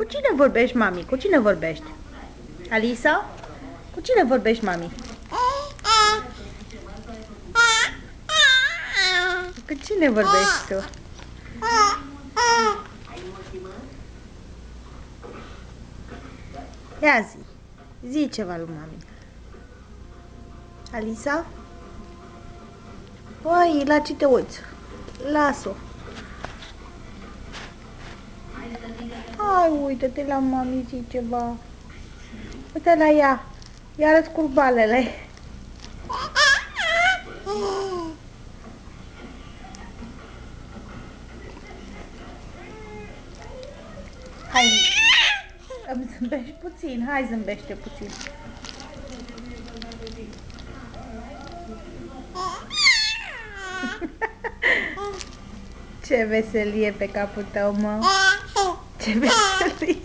cine vorbești, mami? Cu cine vorbești? Alisa? Cu cine vorbești, mami? Cu cine vorbești tu? Ia zi. Zi ceva lui mami. Alisa? Oi, la ce te uiți? Las-o. Hai, uite-te la mami, zi ceva. Uite la ea. Ia arăți curbalele. Hai, îmi zâmbești puțin. Hai, zâmbește puțin. Ce veselie pe capul tău, mă. Ce veselie.